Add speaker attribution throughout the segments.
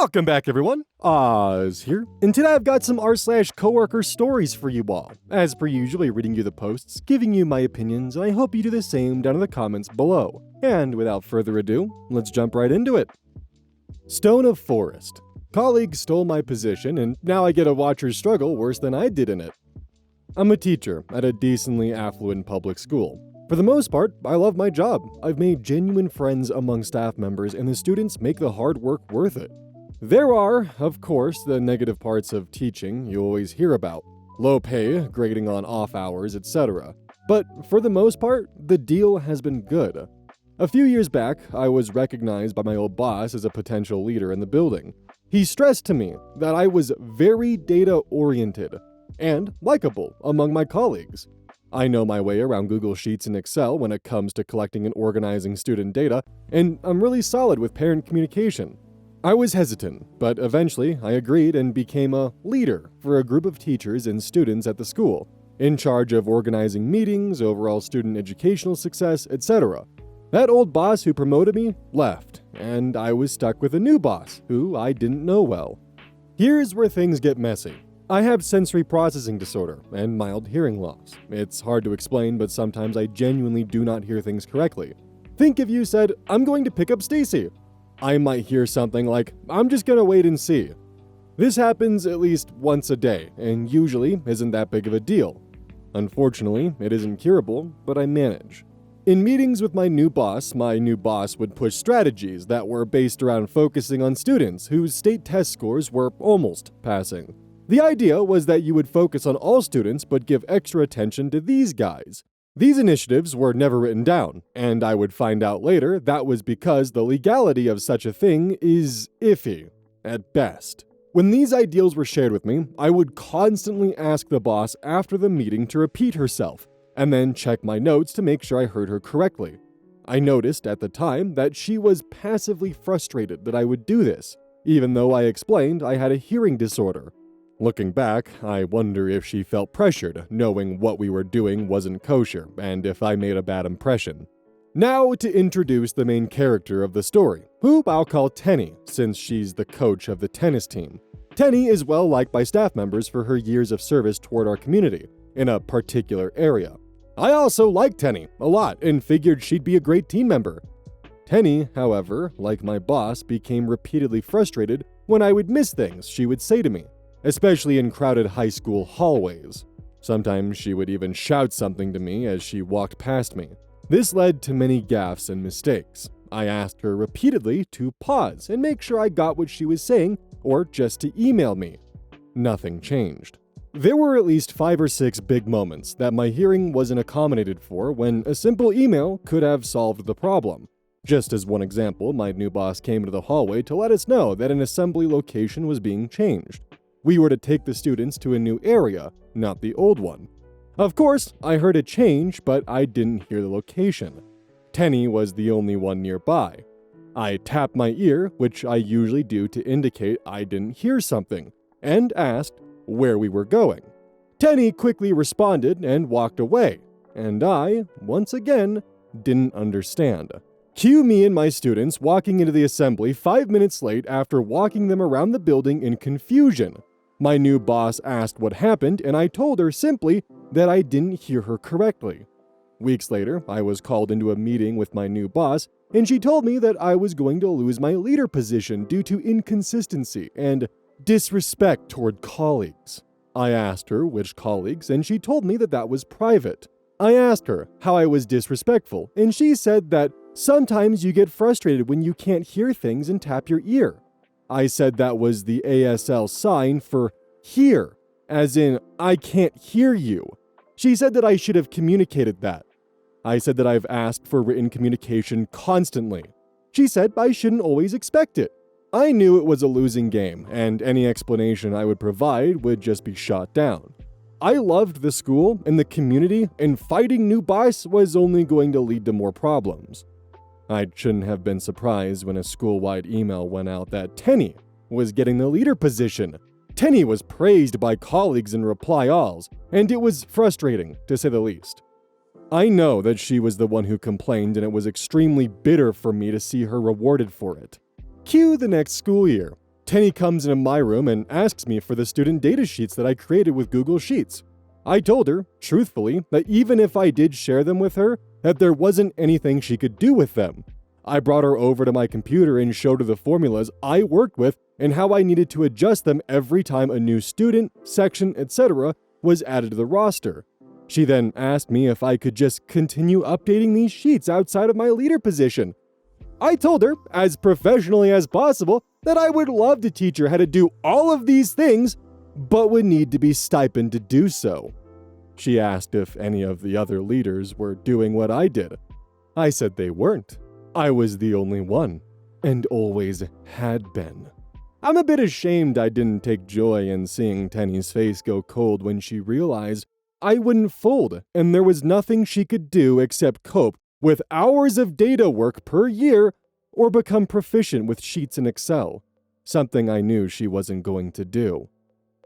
Speaker 1: Welcome back, everyone. Oz here, and today I've got some r/coworker stories for you all. As per usual, reading you the posts, giving you my opinions, and I hope you do the same down in the comments below. And without further ado, let's jump right into it. Stone of Forest. Colleagues stole my position, and now I get to watch her struggle worse than I did in it. I'm a teacher at a decently affluent public school. For the most part, I love my job. I've made genuine friends among staff members, and the students make the hard work worth it. There are, of course, the negative parts of teaching you always hear about. Low pay, grading on off hours, etc. But for the most part, the deal has been good. A few years back, I was recognized by my old boss as a potential leader in the building. He stressed to me that I was very data-oriented and likable among my colleagues. I know my way around Google Sheets and Excel when it comes to collecting and organizing student data, and I'm really solid with parent communication. I was hesitant, but eventually I agreed and became a leader for a group of teachers and students at the school, in charge of organizing meetings, overall student educational success, etc. That old boss who promoted me left, and I was stuck with a new boss who I didn't know well. Here's where things get messy. I have sensory processing disorder and mild hearing loss. It's hard to explain, but sometimes I genuinely do not hear things correctly. Think if you said, "I'm going to pick up Stacy." I might hear something like, "I'm just gonna wait and see." This happens at least once a day, and usually isn't that big of a deal. Unfortunately, it isn't curable, but I manage. In meetings with my new boss would push strategies that were based around focusing on students whose state test scores were almost passing. The idea was that you would focus on all students but give extra attention to these guys. These initiatives were never written down, and I would find out later that was because the legality of such a thing is iffy, at best. When these ideals were shared with me, I would constantly ask the boss after the meeting to repeat herself, and then check my notes to make sure I heard her correctly. I noticed at the time that she was passively frustrated that I would do this, even though I explained I had a hearing disorder. Looking back, I wonder if she felt pressured, knowing what we were doing wasn't kosher, and if I made a bad impression. Now to introduce the main character of the story, who I'll call Tenny, since she's the coach of the tennis team. Tenny is well liked by staff members for her years of service toward our community, in a particular area. I also liked Tenny a lot, and figured she'd be a great team member. Tenny, however, like my boss, became repeatedly frustrated when I would miss things she would say to me, especially in crowded high school hallways. Sometimes she would even shout something to me as she walked past me. This led to many gaffes and mistakes. I asked her repeatedly to pause and make sure I got what she was saying, or just to email me. Nothing changed. There were at least 5 or 6 big moments that my hearing wasn't accommodated for when a simple email could have solved the problem. Just as one example, my new boss came into the hallway to let us know that an assembly location was being changed. We were to take the students to a new area, not the old one. Of course, I heard a change, but I didn't hear the location. Tenny was the only one nearby. I tapped my ear, which I usually do to indicate I didn't hear something, and asked where we were going. Tenny quickly responded and walked away, and I, once again, didn't understand. Cue me and my students walking into the assembly 5 minutes late after walking them around the building in confusion. My new boss asked what happened, and I told her simply that I didn't hear her correctly. Weeks later, I was called into a meeting with my new boss, and she told me that I was going to lose my leader position due to inconsistency and disrespect toward colleagues. I asked her which colleagues, and she told me that that was private. I asked her how I was disrespectful, and she said that sometimes you get frustrated when you can't hear things and tap your ear. I said that was the ASL sign for hear, as in, I can't hear you. She said that I should have communicated that. I said that I've asked for written communication constantly. She said I shouldn't always expect it. I knew it was a losing game, and any explanation I would provide would just be shot down. I loved the school and the community, and fighting new boss was only going to lead to more problems. I shouldn't have been surprised when a school-wide email went out that Tenny was getting the leader position. Tenny was praised by colleagues in reply alls, and it was frustrating, to say the least. I know that she was the one who complained, and it was extremely bitter for me to see her rewarded for it. Cue the next school year. Tenny comes into my room and asks me for the student data sheets that I created with Google Sheets. I told her, truthfully, that even if I did share them with her, that there wasn't anything she could do with them. I brought her over to my computer and showed her the formulas I worked with and how I needed to adjust them every time a new student, section, etc. was added to the roster. She then asked me if I could just continue updating these sheets outside of my leader position. I told her, as professionally as possible, that I would love to teach her how to do all of these things, but would need to be stipend to do so. She asked if any of the other leaders were doing what I did. I said they weren't. I was the only one, and always had been. I'm a bit ashamed I didn't take joy in seeing Tenny's face go cold when she realized I wouldn't fold, and there was nothing she could do except cope with hours of data work per year or become proficient with sheets in Excel, something I knew she wasn't going to do.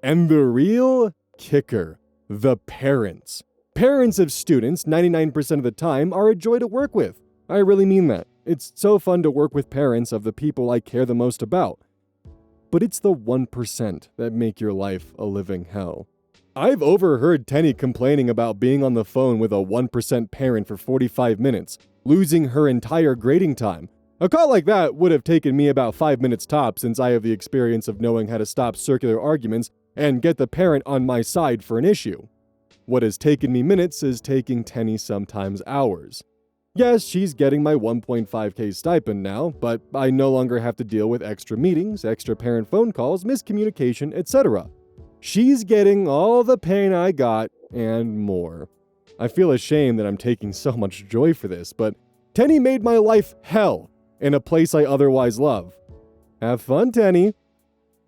Speaker 1: And the real kicker, the parents. Parents of students, 99% of the time, are a joy to work with. I really mean that. It's so fun to work with parents of the people I care the most about. But it's the 1% that make your life a living hell. I've overheard Tenny complaining about being on the phone with a 1% parent for 45 minutes, losing her entire grading time. A call like that would have taken me about 5 minutes tops, since I have the experience of knowing how to stop circular arguments and get the parent on my side for an issue. What has taken me minutes is taking Tenny sometimes hours. Yes, she's getting my 1.5K stipend now, but I no longer have to deal with extra meetings, extra parent phone calls, miscommunication, etc. She's getting all the pain I got and more. I feel ashamed that I'm taking so much joy for this, but Tenny made my life hell in a place I otherwise love. Have fun, Tenny.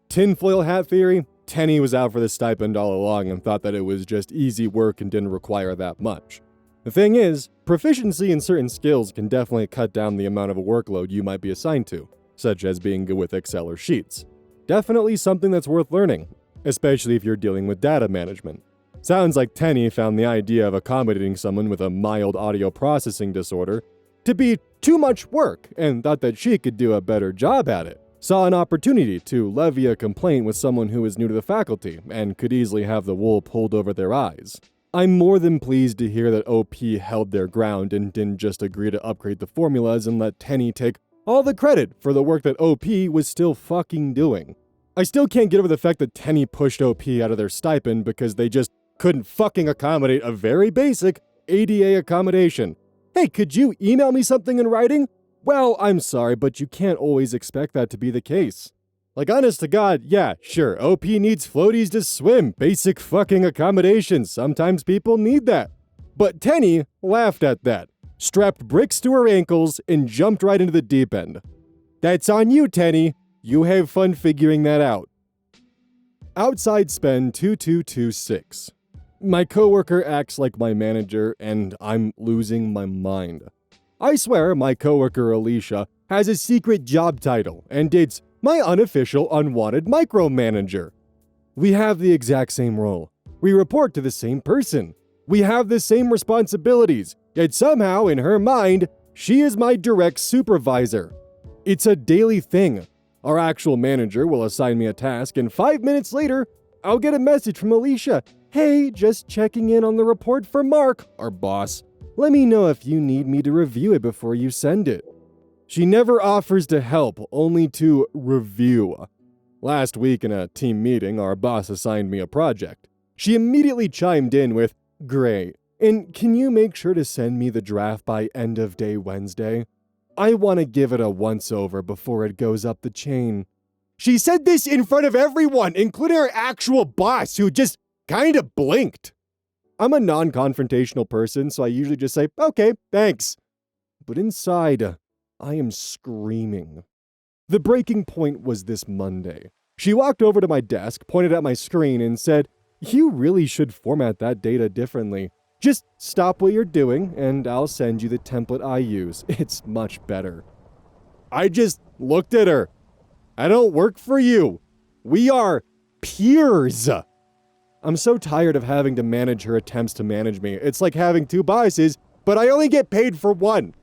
Speaker 1: Tinfoil hat theory? Tenny was out for the stipend all along and thought that it was just easy work and didn't require that much. The thing is, proficiency in certain skills can definitely cut down the amount of a workload you might be assigned to, such as being good with Excel or Sheets. Definitely something that's worth learning, especially if you're dealing with data management. Sounds like Tenny found the idea of accommodating someone with a mild audio processing disorder to be too much work and thought that she could do a better job at it. Saw an opportunity to levy a complaint with someone who is new to the faculty and could easily have the wool pulled over their eyes. I'm more than pleased to hear that OP held their ground and didn't just agree to upgrade the formulas and let Tenny take all the credit for the work that OP was still fucking doing. I still can't get over the fact that Tenny pushed OP out of their stipend because they just couldn't fucking accommodate a very basic ADA accommodation. Hey, could you email me something in writing? Well, I'm sorry, but you can't always expect that to be the case. Like, honest to God, yeah, sure, OP needs floaties to swim, basic fucking accommodations, sometimes people need that. But Tenny laughed at that, strapped bricks to her ankles, and jumped right into the deep end. That's on you, Tenny. You have fun figuring that out. Outside spend 2226. My coworker acts like my manager, and I'm losing my mind. I swear my coworker Alicia has a secret job title, and it's my unofficial unwanted micromanager. We have the exact same role. We report to the same person. We have the same responsibilities, yet somehow in her mind, she is my direct supervisor. It's a daily thing. Our actual manager will assign me a task, and 5 minutes later, I'll get a message from Alicia. Hey, just checking in on the report for Mark, our boss. Let me know if you need me to review it before you send it. She never offers to help, only to review. Last week in a team meeting, our boss assigned me a project. She immediately chimed in with, "Great, and can you make sure to send me the draft by end of day Wednesday? I want to give it a once-over before it goes up the chain." She said this in front of everyone, including her actual boss, who just kind of blinked. I'm a non-confrontational person, so I usually just say, "Okay, thanks." But inside, I am screaming. The breaking point was this Monday. She walked over to my desk, pointed at my screen, and said, "You really should format that data differently. Just stop what you're doing, and I'll send you the template I use. It's much better." I just looked at her. I don't work for you. We are peers. I'm so tired of having to manage her attempts to manage me. It's like having two bosses, but I only get paid for one.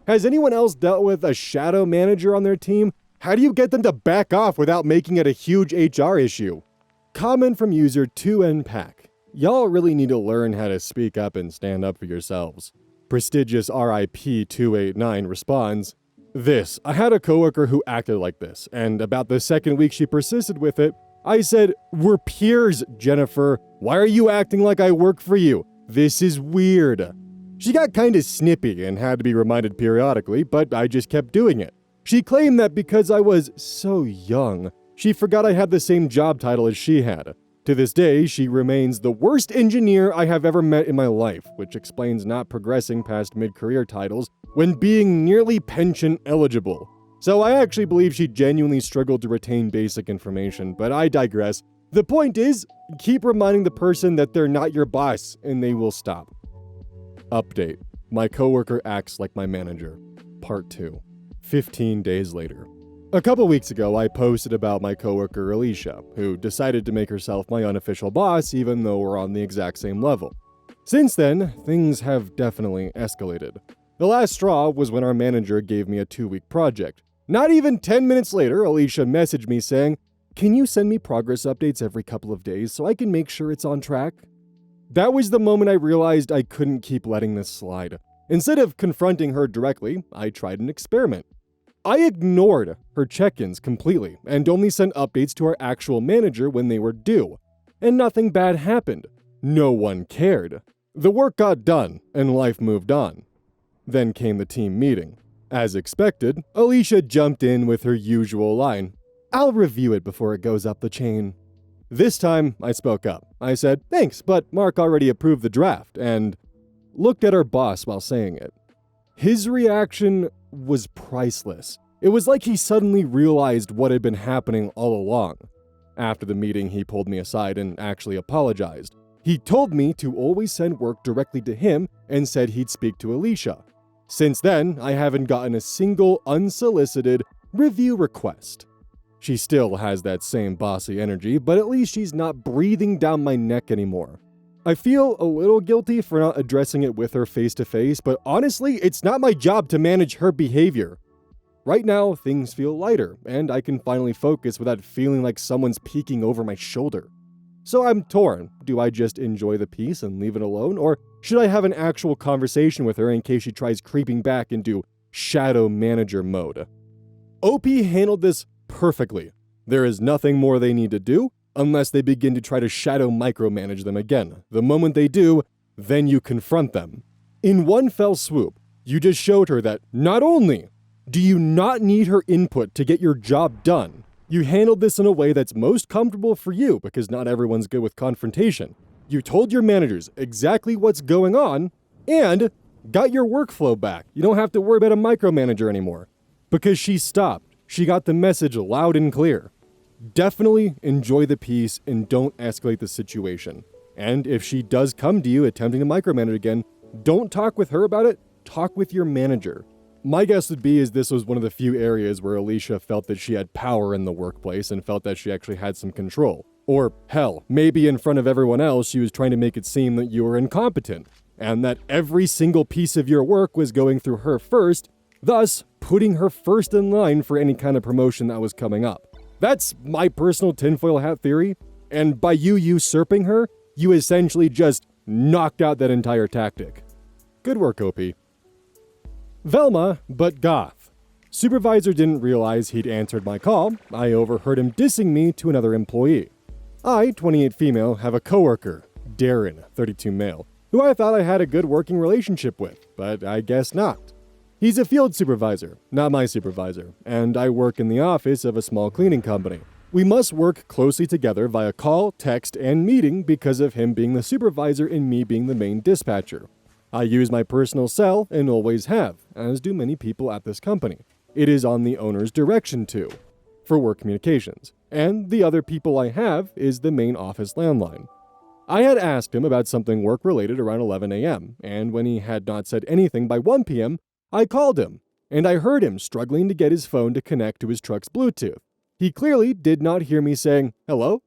Speaker 1: Has anyone else dealt with a shadow manager on their team? How do you get them to back off without making it a huge HR issue? Comment from user 2npack. Y'all really need to learn how to speak up and stand up for yourselves. Prestigious RIP289 responds, I had a coworker who acted like this, and about the second week she persisted with it, I said, we're peers, Jennifer. Why are you acting like I work for you? This is weird. She got kinda snippy and had to be reminded periodically, but I just kept doing it. She claimed that because I was so young, she forgot I had the same job title as she had. To this day, she remains the worst engineer I have ever met in my life, which explains not progressing past mid-career titles when being nearly pension eligible. So I actually believe she genuinely struggled to retain basic information, but I digress. The point is, keep reminding the person that they're not your boss, and they will stop. Update. My coworker acts like my manager. Part 2. 15 days later. A couple weeks ago, I posted about my coworker Alicia, who decided to make herself my unofficial boss even though we're on the exact same level. Since then, things have definitely escalated. The last straw was when our manager gave me a 2-week project. Not even 10 minutes later, Alicia messaged me saying, "Can you send me progress updates every couple of days so I can make sure it's on track?" That was the moment I realized I couldn't keep letting this slide. Instead of confronting her directly, I tried an experiment. I ignored her check-ins completely and only sent updates to our actual manager when they were due. And nothing bad happened. No one cared. The work got done and life moved on. Then came the team meeting. As expected, Alicia jumped in with her usual line, "I'll review it before it goes up the chain." This time, I spoke up. I said, "Thanks, but Mark already approved the draft," and looked at our boss while saying it. His reaction was priceless. It was like he suddenly realized what had been happening all along. After the meeting, he pulled me aside and actually apologized. He told me to always send work directly to him and said he'd speak to Alicia. Since then, I haven't gotten a single unsolicited review request. She still has that same bossy energy, but at least she's not breathing down my neck anymore. I feel a little guilty for not addressing it with her face to face, but honestly, it's not my job to manage her behavior. Right now, things feel lighter, and I can finally focus without feeling like someone's peeking over my shoulder. So I'm torn. Do I just enjoy the peace and leave it alone, or should I have an actual conversation with her in case she tries creeping back into shadow manager mode? OP handled this perfectly. There is nothing more they need to do, unless they begin to try to shadow micromanage them again. The moment they do, then you confront them. In one fell swoop, you just showed her that not only do you not need her input to get your job done, you handled this in a way that's most comfortable for you because not everyone's good with confrontation. You told your managers exactly what's going on and got your workflow back. You don't have to worry about a micromanager anymore. Because she stopped. She got the message loud and clear. Definitely enjoy the peace and don't escalate the situation. And if she does come to you attempting to micromanage again, don't talk with her about it, talk with your manager. My guess would be is this was one of the few areas where Alicia felt that she had power in the workplace and felt that she actually had some control. Or hell, maybe in front of everyone else she was trying to make it seem that you were incompetent, and that every single piece of your work was going through her first, thus putting her first in line for any kind of promotion that was coming up. That's my personal tinfoil hat theory, and by you usurping her, you essentially just knocked out that entire tactic. Good work, OP. Velma, but goth. Supervisor didn't realize he'd answered my call. I overheard him dissing me to another employee. I, 28 female, have a coworker, Darren, 32 male, who I thought I had a good working relationship with, but I guess not. He's a field supervisor, not my supervisor, and I work in the office of a small cleaning company. We must work closely together via call, text, and meeting because of him being the supervisor and me being the main dispatcher. I use my personal cell and always have, as do many people at this company. It is on the owner's direction too, for work communications, and the other people I have is the main office landline. I had asked him about something work-related around 11 a.m., and when he had not said anything by 1 p.m., I called him, and I heard him struggling to get his phone to connect to his truck's Bluetooth. He clearly did not hear me saying, "Hello?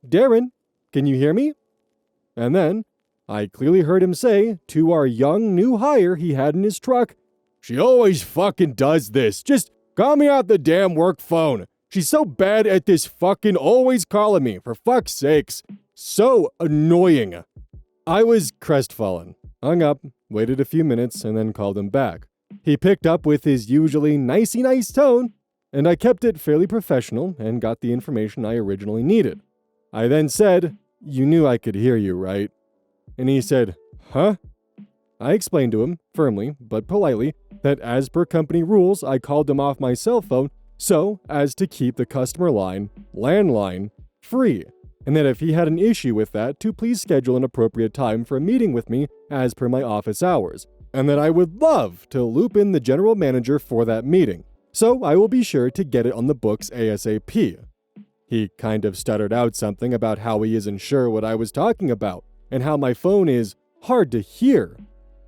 Speaker 1: Darren, can you hear me?" And then, I clearly heard him say to our young new hire he had in his truck, "She always fucking does this. Just Call me out the damn work phone. She's so bad at this fucking always calling me, for fuck's sakes. So annoying. I was crestfallen, hung up, waited a few minutes, and then called him back. He picked up with his usually nicey nice tone, and I kept it fairly professional and got the information I originally needed. I then said, "You knew I could hear you, right?" And he said, "Huh?" I explained to him, firmly but politely, that as per company rules, I called him off my cell phone so as to keep the customer line, landline, free, and that if he had an issue with that, to please schedule an appropriate time for a meeting with me as per my office hours, and that I would love to loop in the general manager for that meeting, so I will be sure to get it on the books ASAP. He kind of stuttered out something about how he isn't sure what I was talking about, and how my phone is hard to hear.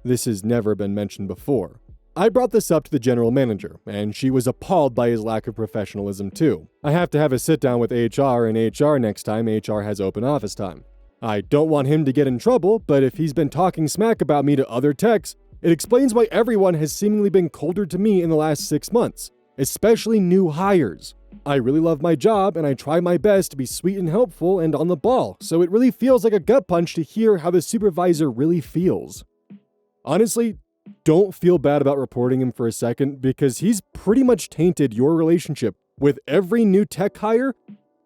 Speaker 1: This has never been mentioned before. I brought this up to the general manager, and she was appalled by his lack of professionalism too. I have to have a sit down with HR and HR next time HR has open office time. I don't want him to get in trouble, but if he's been talking smack about me to other techs, it explains why everyone has seemingly been colder to me in the last 6 months, especially new hires. I really love my job, and I try my best to be sweet and helpful and on the ball, so it really feels like a gut punch to hear how the supervisor really feels. Honestly, don't feel bad about reporting him for a second, because he's pretty much tainted your relationship with every new tech hire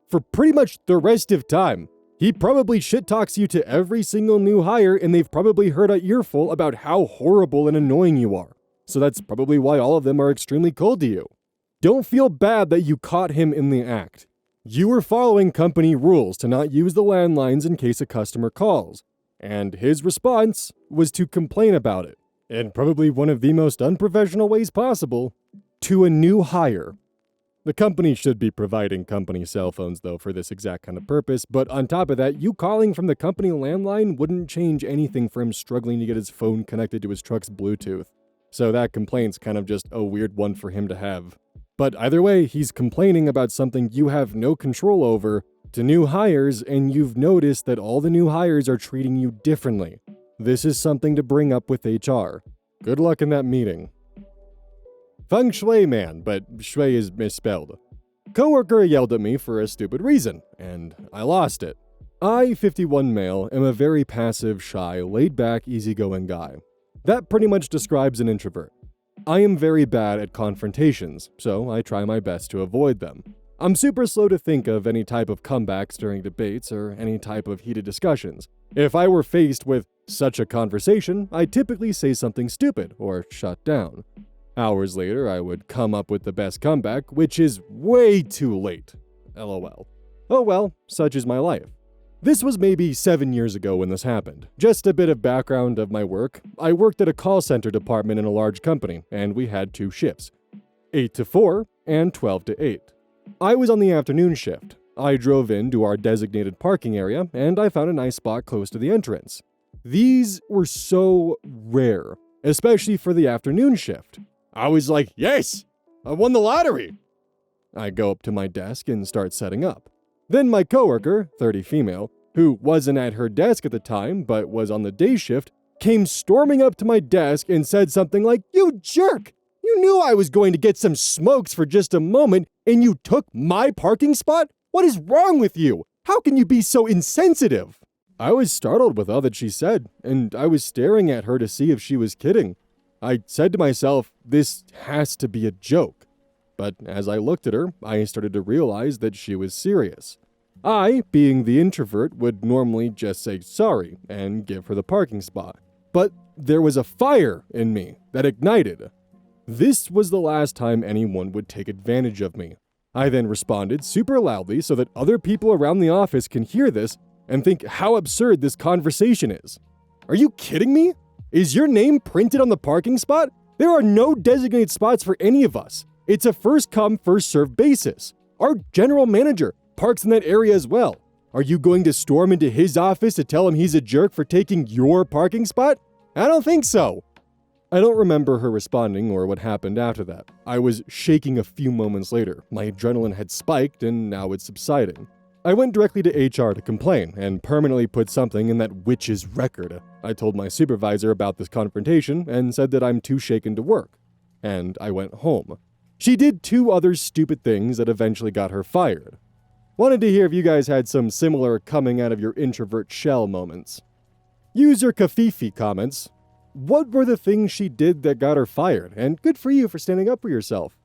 Speaker 1: for pretty much the rest of time. He probably shit talks you to every single new hire, and they've probably heard an earful about how horrible and annoying you are. So that's probably why all of them are extremely cold to you. Don't feel bad that you caught him in the act. You were following company rules to not use the landlines in case a customer calls, and his response was to complain about it, in probably one of the most unprofessional ways possible, to a new hire. The company should be providing company cell phones, though, for this exact kind of purpose, but on top of that, you calling from the company landline wouldn't change anything for him struggling to get his phone connected to his truck's Bluetooth. So that complaint's kind of just a weird one for him to have. But either way, he's complaining about something you have no control over to new hires, and you've noticed that all the new hires are treating you differently. This is something to bring up with HR. Good luck in that meeting. Feng Shui man, but Shui is misspelled. Coworker yelled at me for a stupid reason, and I lost it. I, 51 male, am a very passive, shy, laid-back, easygoing guy. That pretty much describes an introvert. I am very bad at confrontations, so I try my best to avoid them. I'm super slow to think of any type of comebacks during debates or any type of heated discussions. If I were faced with such a conversation, I'd typically say something stupid or shut down. Hours later, I would come up with the best comeback, which is way too late. LOL. Oh well, such is my life. This was maybe 7 years ago when this happened. Just a bit of background of my work. I worked at a call center department in a large company, and we had 2 shifts, 8 to 4 and 12 to 8. I was on the afternoon shift. I drove into our designated parking area, and I found a nice spot close to the entrance. These were so rare, especially for the afternoon shift. I was like, yes, I won the lottery. I go up to my desk and start setting up. Then my coworker, 30 female, who wasn't at her desk at the time but was on the day shift, came storming up to my desk and said something like, "You jerk! You knew I was going to get some smokes for just a moment, and you took my parking spot? What is wrong with you? How can you be so insensitive?" I was startled with all that she said, and I was staring at her to see if she was kidding. I said to myself, this has to be a joke. But as I looked at her, I started to realize that she was serious. I, being the introvert, would normally just say sorry and give her the parking spot. But there was a fire in me that ignited. This was the last time anyone would take advantage of me. I then responded super loudly so that other people around the office can hear this and think how absurd this conversation is. Are you kidding me? Is your name printed on the parking spot? There are no designated spots for any of us. It's a first-come, first-served basis. Our general manager parks in that area as well. Are you going to storm into his office to tell him he's a jerk for taking your parking spot? I don't think so. I don't remember her responding or what happened after that. I was shaking a few moments later. My adrenaline had spiked and now it's subsiding. I went directly to HR to complain and permanently put something in that witch's record. I told my supervisor about this confrontation and said that I'm too shaken to work. And I went home. She did 2 other stupid things that eventually got her fired. Wanted to hear if you guys had some similar coming out of your introvert shell moments. User Kafifi comments, "What were the things she did that got her fired? And good for you for standing up for yourself."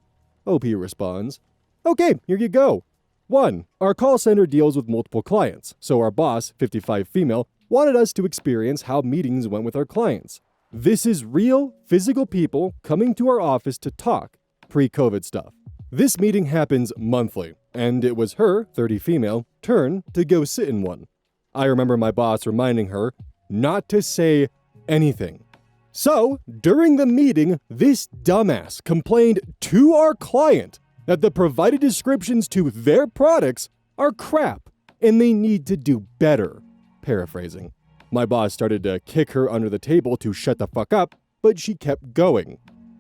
Speaker 1: OP responds, "Okay, here you go. 1. Our call center deals with multiple clients, so our boss, 55 female, wanted us to experience how meetings went with our clients. This is real, physical people coming to our office to talk, pre-COVID stuff. This meeting happens monthly, and it was her, 30 female, turn to go sit in one. I remember my boss reminding her not to say anything. So, during the meeting, this dumbass complained to our client that the provided descriptions to their products are crap, and they need to do better." Paraphrasing. My boss started to kick her under the table to shut the fuck up, but she kept going.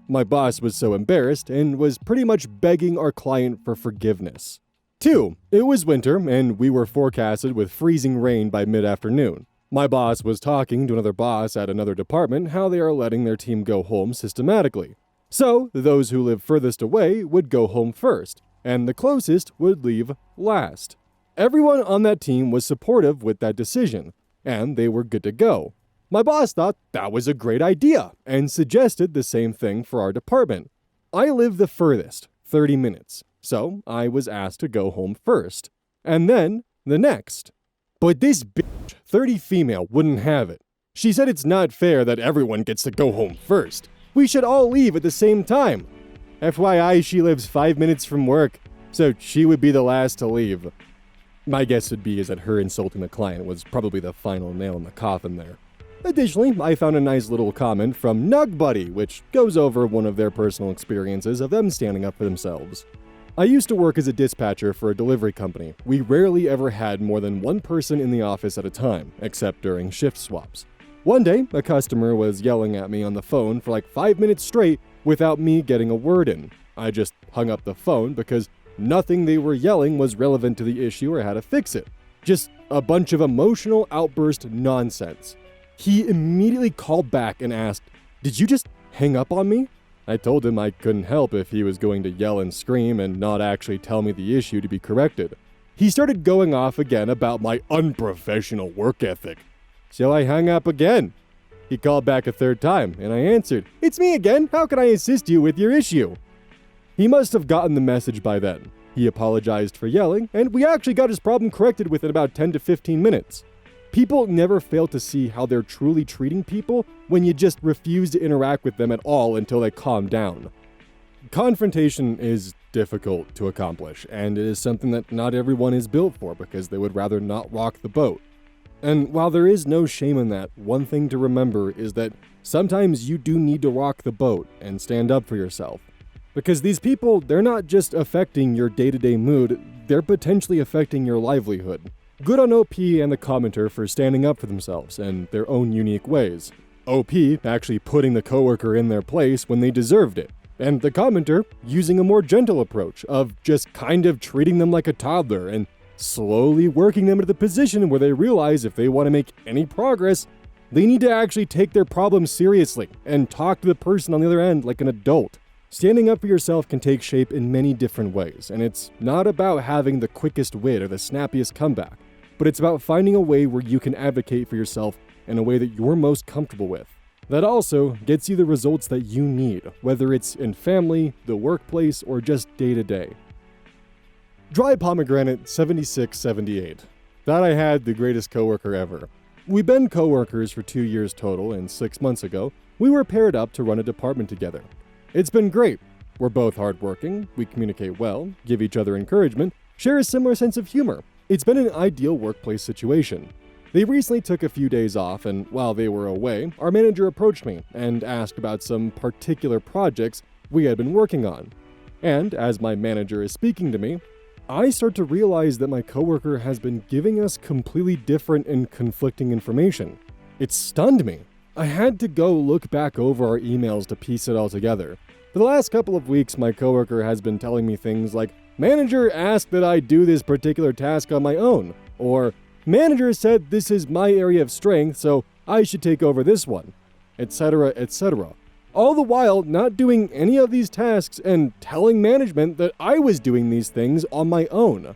Speaker 1: My boss was so embarrassed and was pretty much begging our client for forgiveness. 2. It was winter, and we were forecasted with freezing rain by mid-afternoon. My boss was talking to another boss at another department how they are letting their team go home systematically. So, those who live furthest away would go home first, and the closest would leave last. Everyone on that team was supportive with that decision, and they were good to go. My boss thought that was a great idea, and suggested the same thing for our department. I live the furthest, 30 minutes, so I was asked to go home first, and then the next. But this bitch, 30 female, wouldn't have it. She said it's not fair that everyone gets to go home first. We should all leave at the same time. FYI, she lives 5 minutes from work, so she would be the last to leave. My guess would be is that her insulting the client was probably the final nail in the coffin there. Additionally, I found a nice little comment from NugBuddy, which goes over one of their personal experiences of them standing up for themselves. "I used to work as a dispatcher for a delivery company. We rarely ever had more than one person in the office at a time, except during shift swaps. One day, a customer was yelling at me on the phone for like 5 minutes straight without me getting a word in. I just hung up the phone because nothing they were yelling was relevant to the issue or how to fix it. Just a bunch of emotional outburst nonsense. He immediately called back and asked, 'Did you just hang up on me?' I told him I couldn't help if he was going to yell and scream and not actually tell me the issue to be corrected. He started going off again about my unprofessional work ethic. So I hung up again. He called back a 3rd time, and I answered, 'It's me again, how can I assist you with your issue?' He must have gotten the message by then. He apologized for yelling, and we actually got his problem corrected within about 10 to 15 minutes. People never fail to see how they're truly treating people when you just refuse to interact with them at all until they calm down. Confrontation is difficult to accomplish, and it is something that not everyone is built for because they would rather not rock the boat. And while there is no shame in that, one thing to remember is that sometimes you do need to rock the boat and stand up for yourself. Because these people, they're not just affecting your day-to-day mood, they're potentially affecting your livelihood. Good on OP and the commenter for standing up for themselves in their own unique ways. OP actually putting the coworker in their place when they deserved it. And the commenter using a more gentle approach of just kind of treating them like a toddler and slowly working them into the position where they realize if they want to make any progress, they need to actually take their problems seriously and talk to the person on the other end like an adult. Standing up for yourself can take shape in many different ways, and it's not about having the quickest wit or the snappiest comeback, but it's about finding a way where you can advocate for yourself in a way that you're most comfortable with. That also gets you the results that you need, whether it's in family, the workplace, or just day-to-day. Dry Pomegranate 7678. Thought I had the greatest coworker ever. We've been coworkers for 2 years total, and 6 months ago, we were paired up to run a department together. It's been great. We're both hardworking, we communicate well, give each other encouragement, share a similar sense of humor. It's been an ideal workplace situation. They recently took a few days off, and while they were away, our manager approached me and asked about some particular projects we had been working on. And as my manager is speaking to me, I start to realize that my coworker has been giving us completely different and conflicting information. It stunned me. I had to go look back over our emails to piece it all together. For the last couple of weeks, my coworker has been telling me things like, "Manager asked that I do this particular task on my own," or "Manager said this is my area of strength, so I should take over this one," etc., etc. all the while not doing any of these tasks and telling management that I was doing these things on my own.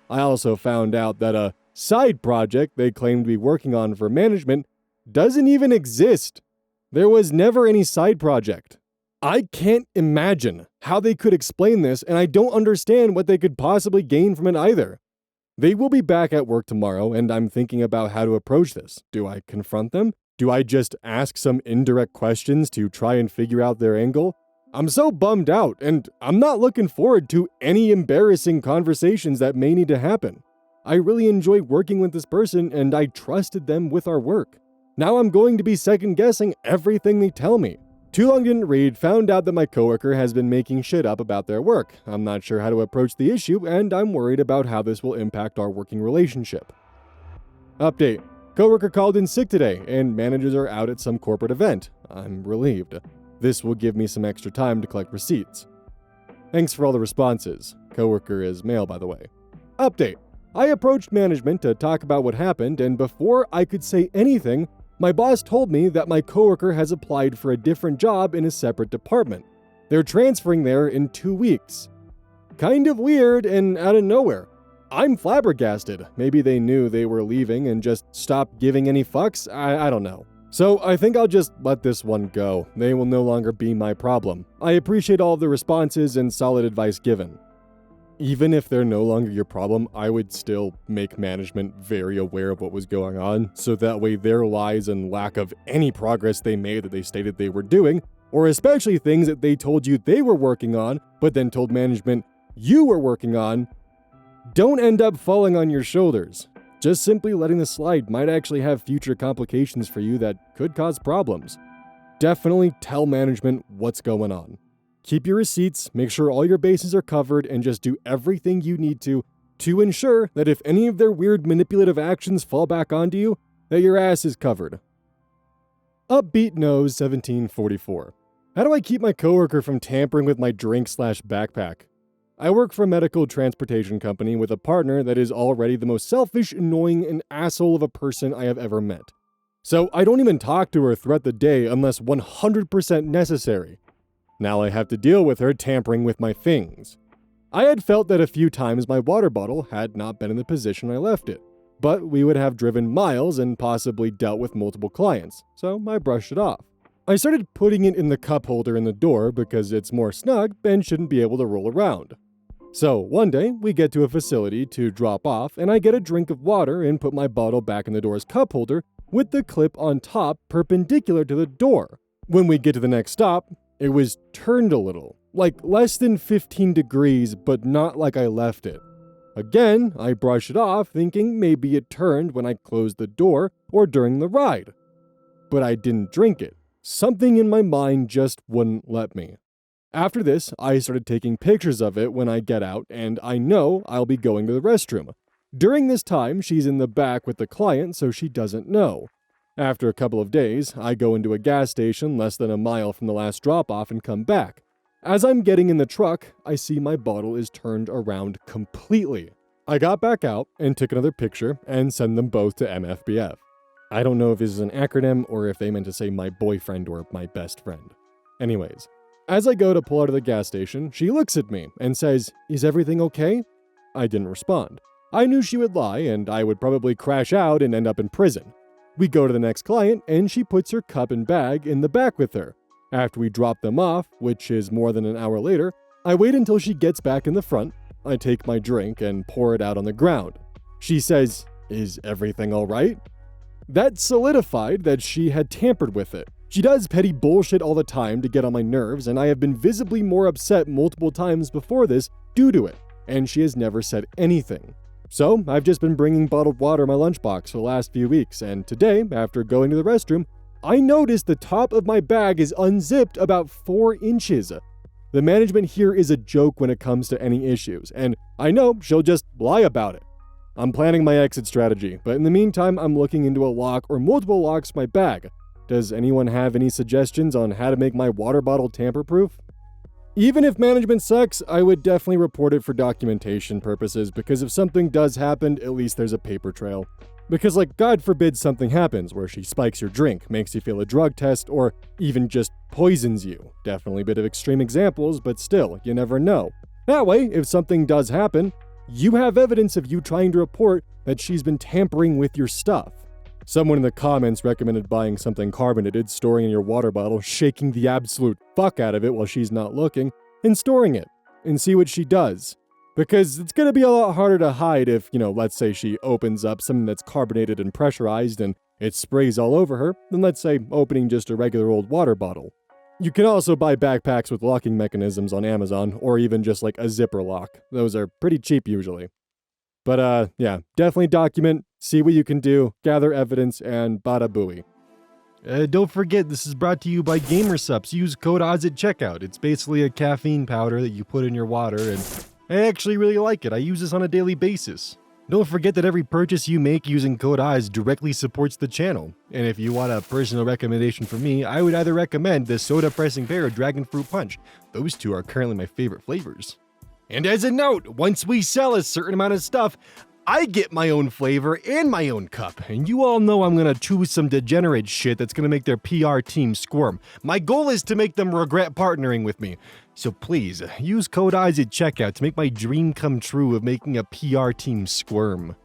Speaker 1: I also found out that a side project they claimed to be working on for management doesn't even exist. There was never any side project. I can't imagine how they could explain this, and I don't understand what they could possibly gain from it either. They will be back at work tomorrow, and I'm thinking about how to approach this. Do I confront them? Do I just ask some indirect questions to try and figure out their angle? I'm so bummed out, and I'm not looking forward to any embarrassing conversations that may need to happen. I really enjoy working with this person, and I trusted them with our work. Now I'm going to be second-guessing everything they tell me. Too long didn't read, found out that my coworker has been making shit up about their work. I'm not sure how to approach the issue, and I'm worried about how this will impact our working relationship. Update. Coworker called in sick today, and managers are out at some corporate event. I'm relieved. This will give me some extra time to collect receipts. Thanks for all the responses. Coworker is male, by the way. Update. I approached management to talk about what happened, and before I could say anything, my boss told me that my coworker has applied for a different job in a separate department. They're transferring there in 2 weeks. Kind of weird and out of nowhere. I'm flabbergasted. Maybe they knew they were leaving and just stopped giving any fucks? I don't know. So I think I'll just let this one go. They will no longer be my problem. I appreciate all of the responses and solid advice given. Even if they're no longer your problem, I would still make management very aware of what was going on, so that way their lies and lack of any progress they made that they stated they were doing, or especially things that they told you they were working on, but then told management you were working on, don't end up falling on your shoulders. Just simply letting this slide might actually have future complications for you that could cause problems. Definitely tell management what's going on. Keep your receipts, make sure all your bases are covered, and just do everything you need to ensure that if any of their weird manipulative actions fall back onto you, that your ass is covered. Upbeat Nose 1744. How do I keep my coworker from tampering with my drink/backpack? I work for a medical transportation company with a partner that is already the most selfish, annoying, and asshole of a person I have ever met. So I don't even talk to her throughout the day unless 100% necessary. Now I have to deal with her tampering with my things. I had felt that a few times my water bottle had not been in the position I left it, but we would have driven miles and possibly dealt with multiple clients, so I brushed it off. I started putting it in the cup holder in the door because it's more snug and shouldn't be able to roll around. So one day, we get to a facility to drop off, and I get a drink of water and put my bottle back in the door's cup holder with the clip on top perpendicular to the door. When we get to the next stop, it was turned a little, like less than 15 degrees, but not like I left it. Again, I brush it off, thinking maybe it turned when I closed the door or during the ride. But I didn't drink it. Something in my mind just wouldn't let me. After this, I started taking pictures of it when I get out, and I know I'll be going to the restroom. During this time, she's in the back with the client, so she doesn't know. After a couple of days, I go into a gas station less than a mile from the last drop-off and come back. As I'm getting in the truck, I see my bottle is turned around completely. I got back out and took another picture and sent them both to MFBF. I don't know if this is an acronym or if they meant to say my boyfriend or my best friend. Anyways, as I go to pull out of the gas station, she looks at me and says, "Is everything okay?" I didn't respond. I knew she would lie and I would probably crash out and end up in prison. We go to the next client, and she puts her cup and bag in the back with her. After we drop them off, which is more than an hour later, I wait until she gets back in the front. I take my drink and pour it out on the ground. She says, "Is everything all right?" That solidified that she had tampered with it. She does petty bullshit all the time to get on my nerves, and I have been visibly more upset multiple times before this due to it, and she has never said anything. So, I've just been bringing bottled water in my lunchbox for the last few weeks, and today, after going to the restroom, I noticed the top of my bag is unzipped about 4 inches. The management here is a joke when it comes to any issues, and I know she'll just lie about it. I'm planning my exit strategy, but in the meantime, I'm looking into a lock or multiple locks for my bag. Does anyone have any suggestions on how to make my water bottle tamper-proof? Even if management sucks, I would definitely report it for documentation purposes, because if something does happen, at least there's a paper trail. Because, like, God forbid something happens where she spikes your drink, makes you fail a drug test, or even just poisons you. Definitely a bit of extreme examples, but still, you never know. That way, if something does happen, you have evidence of you trying to report that she's been tampering with your stuff. Someone in the comments recommended buying something carbonated, storing in your water bottle, shaking the absolute fuck out of it while she's not looking, and storing it, and see what she does. Because it's going to be a lot harder to hide if, let's say she opens up something that's carbonated and pressurized and it sprays all over her, than let's say opening just a regular old water bottle. You can also buy backpacks with locking mechanisms on Amazon, or even just like a zipper lock. Those are pretty cheap usually. But yeah, definitely document, see what you can do, gather evidence, and bada booey. Don't forget, this is brought to you by GamerSupps. Use code ODDS at checkout. It's basically a caffeine powder that you put in your water, and I actually really like it. I use this on a daily basis. Don't forget that every purchase you make using code ODDS directly supports the channel. And if you want a personal recommendation from me, I would either recommend the Soda Pressing Pear or Dragon Fruit Punch. Those two are currently my favorite flavors. And as a note, once we sell a certain amount of stuff, I get my own flavor and my own cup, and you all know I'm gonna choose some degenerate shit that's gonna make their PR team squirm. My goal is to make them regret partnering with me. So please, use code ODDS at checkout to make my dream come true of making a PR team squirm.